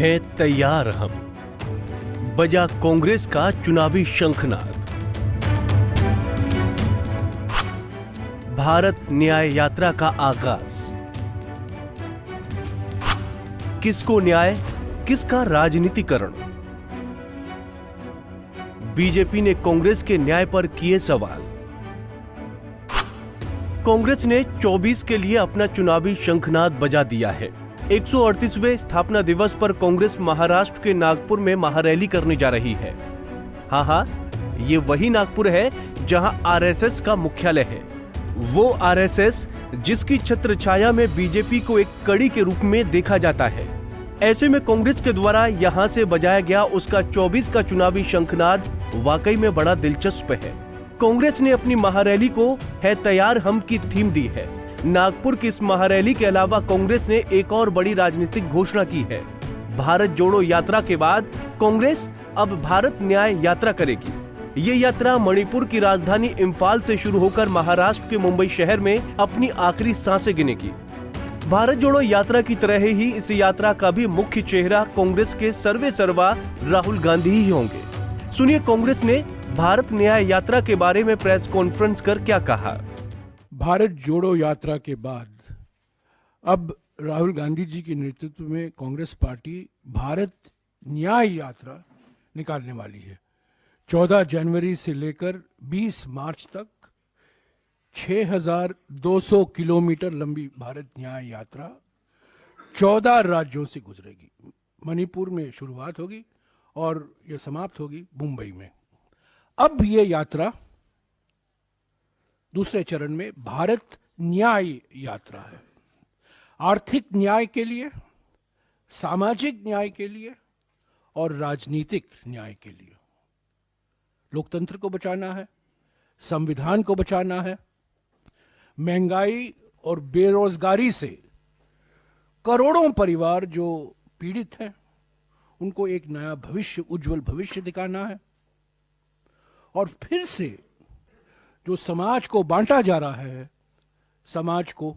हैं तैयार हम, बजा कांग्रेस का चुनावी शंखनाद। भारत न्याय यात्रा का आगाज। किसको न्याय, किसका राजनीतिकरण? बीजेपी ने कांग्रेस के न्याय पर किए सवाल। कांग्रेस ने 24 के लिए अपना चुनावी शंखनाद बजा दिया है। 138वें स्थापना दिवस पर कांग्रेस महाराष्ट्र के नागपुर में महारैली करने जा रही है। हाँ, ये वही नागपुर है जहां आरएसएस का मुख्यालय है। वो आरएसएस जिसकी छत्रछाया में बीजेपी को एक कड़ी के रूप में देखा जाता है। ऐसे में कांग्रेस के द्वारा यहां से बजाया गया उसका 24 का चुनावी शंखनाद वाकई में बड़ा दिलचस्प है। कांग्रेस ने अपनी महारैली को है तैयार हम की थीम दी है। नागपुर की इस महारैली के अलावा कांग्रेस ने एक और बड़ी राजनीतिक घोषणा की है। भारत जोड़ो यात्रा के बाद कांग्रेस अब भारत न्याय यात्रा करेगी। ये यात्रा मणिपुर की राजधानी इम्फाल से शुरू होकर महाराष्ट्र के मुंबई शहर में अपनी आखिरी सांसें गिनेगी। भारत जोड़ो यात्रा की तरह ही इस यात्रा का भी मुख्य चेहरा कांग्रेस के सर्वे सर्वा राहुल गांधी ही होंगे। सुनिए कांग्रेस ने भारत न्याय यात्रा के बारे में प्रेस कॉन्फ्रेंस कर क्या कहा। भारत जोड़ो यात्रा के बाद अब राहुल गांधी जी के नेतृत्व में कांग्रेस पार्टी भारत न्याय यात्रा निकालने वाली है। 14 जनवरी से लेकर 20 मार्च तक 6200 किलोमीटर लंबी भारत न्याय यात्रा 14 राज्यों से गुजरेगी। मणिपुर में शुरुआत होगी और यह समाप्त होगी मुंबई में। अब ये यात्रा दूसरे चरण में भारत न्याय यात्रा है। आर्थिक न्याय के लिए, सामाजिक न्याय के लिए और राजनीतिक न्याय के लिए। लोकतंत्र को बचाना है, संविधान को बचाना है। महंगाई और बेरोजगारी से करोड़ों परिवार जो पीड़ित हैं, उनको एक नया भविष्य, उज्जवल भविष्य दिखाना है। और फिर से जो समाज को बांटा जा रहा है, समाज को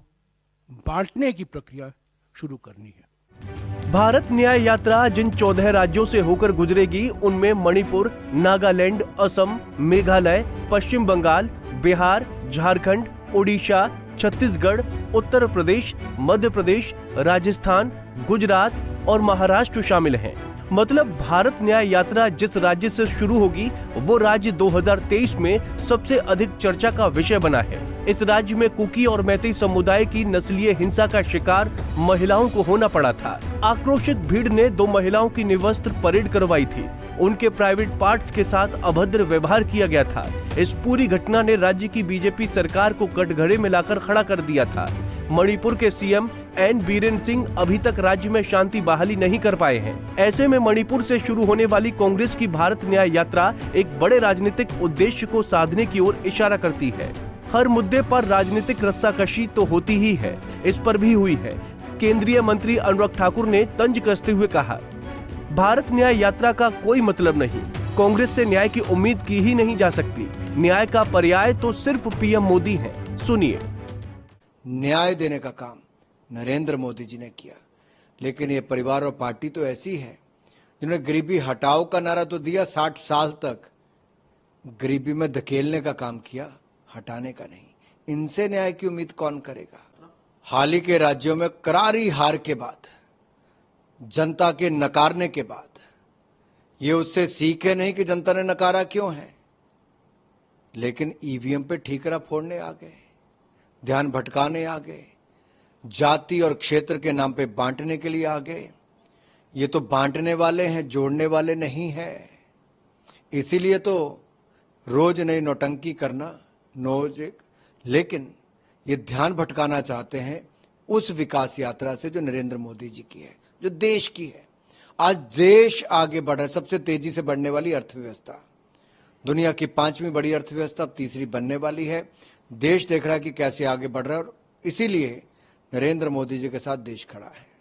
बांटने की प्रक्रिया शुरू करनी है। भारत न्याय यात्रा जिन 14 राज्यों से होकर गुजरेगी उनमें मणिपुर, नागालैंड, असम, मेघालय, पश्चिम बंगाल, बिहार, झारखंड, ओडिशा, छत्तीसगढ़, उत्तर प्रदेश, मध्य प्रदेश, राजस्थान, गुजरात और महाराष्ट्र शामिल हैं। मतलब भारत न्याय यात्रा जिस राज्य से शुरू होगी वो राज्य 2023 में सबसे अधिक चर्चा का विषय बना है। इस राज्य में कुकी और मैतेई समुदाय की नस्लीय हिंसा का शिकार महिलाओं को होना पड़ा था। आक्रोशित भीड़ ने 2 महिलाओं की निवस्त्र परेड करवाई थी। उनके प्राइवेट पार्ट्स के साथ अभद्र व्यवहार किया गया था। इस पूरी घटना ने राज्य की बीजेपी सरकार को कटघरे में लाकर खड़ा कर दिया था। मणिपुर के सीएम एन बीरेन सिंह अभी तक राज्य में शांति बहाली नहीं कर पाए हैं। ऐसे में मणिपुर से शुरू होने वाली कांग्रेस की भारत न्याय यात्रा एक बड़े राजनीतिक उद्देश्य को साधने की ओर इशारा करती है। हर मुद्दे पर राजनीतिक रस्साकशी तो होती ही है, इस पर भी हुई है। केंद्रीय मंत्री अनुराग ठाकुर ने तंज कसते हुए कहा, भारत न्याय यात्रा का कोई मतलब नहीं। कांग्रेस से न्याय की उम्मीद की ही नहीं जा सकती। न्याय का पर्याय तो सिर्फ पीएम मोदी हैं। सुनिए। न्याय देने का काम नरेंद्र मोदी जी ने किया, लेकिन ये परिवार और पार्टी तो ऐसी है जिन्होंने गरीबी हटाओ का नारा तो दिया, 60 साल तक गरीबी में धकेलने का काम किया, हटाने का नहीं। इनसे न्याय की उम्मीद कौन करेगा? हाल ही के राज्यों में करारी हार के बाद, जनता के नकारने के बाद, ये उससे सीखे नहीं कि जनता ने नकारा क्यों है, लेकिन ईवीएम पे ठीकरा फोड़ने आ गए, ध्यान भटकाने आ गए, जाति और क्षेत्र के नाम पे बांटने के लिए आ गए। ये तो बांटने वाले हैं, जोड़ने वाले नहीं है। इसीलिए तो रोज नई नौटंकी करना, लेकिन ये ध्यान भटकाना चाहते हैं उस विकास यात्रा से जो नरेंद्र मोदी जी की है, जो देश की है। आज देश आगे बढ़ रहा है, सबसे तेजी से बढ़ने वाली अर्थव्यवस्था, दुनिया की 5वीं बड़ी अर्थव्यवस्था अब 3री बनने वाली है। देश देख रहा है कि कैसे आगे बढ़ रहा है और इसीलिए नरेंद्र मोदी जी के साथ देश खड़ा है।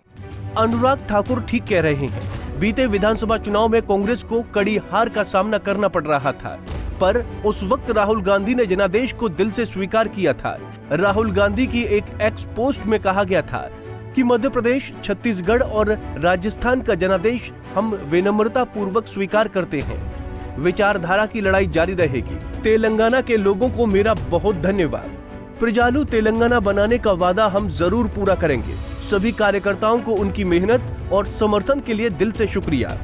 अनुराग ठाकुर ठीक कह रहे हैं। बीते विधानसभा चुनाव में कांग्रेस को कड़ी हार का सामना करना पड़ रहा था, पर उस वक्त राहुल गांधी ने जनादेश को दिल से स्वीकार किया था। राहुल गांधी की एक एक्स पोस्ट में कहा गया था, कि मध्य प्रदेश, छत्तीसगढ़ और राजस्थान का जनादेश हम विनम्रता पूर्वक स्वीकार करते हैं। विचारधारा की लड़ाई जारी रहेगी। तेलंगाना के लोगों को मेरा बहुत धन्यवाद। प्रजालु तेलंगाना बनाने का वादा हम जरूर पूरा करेंगे। सभी कार्यकर्ताओं को उनकी मेहनत और समर्थन के लिए दिल से शुक्रिया।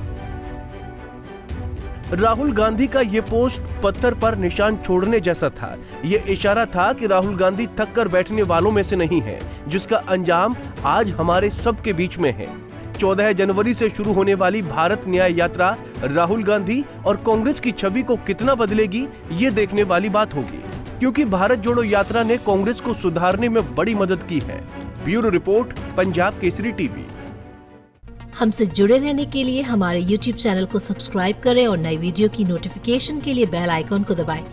राहुल गांधी का ये पोस्ट पत्थर पर निशान छोड़ने जैसा था। ये इशारा था कि राहुल गांधी थक कर बैठने वालों में से नहीं है, जिसका अंजाम आज हमारे सबके बीच में है। 14 जनवरी से शुरू होने वाली भारत न्याय यात्रा राहुल गांधी और कांग्रेस की छवि को कितना बदलेगी, ये देखने वाली बात होगी, क्योंकि भारत जोड़ो यात्रा ने कांग्रेस को सुधारने में बड़ी मदद की है। Bureau report, Punjab Kesari TV. हमसे जुड़े रहने के लिए हमारे YouTube चैनल को सब्सक्राइब करें और नई वीडियो की नोटिफिकेशन के लिए बेल आइकॉन को दबाएं।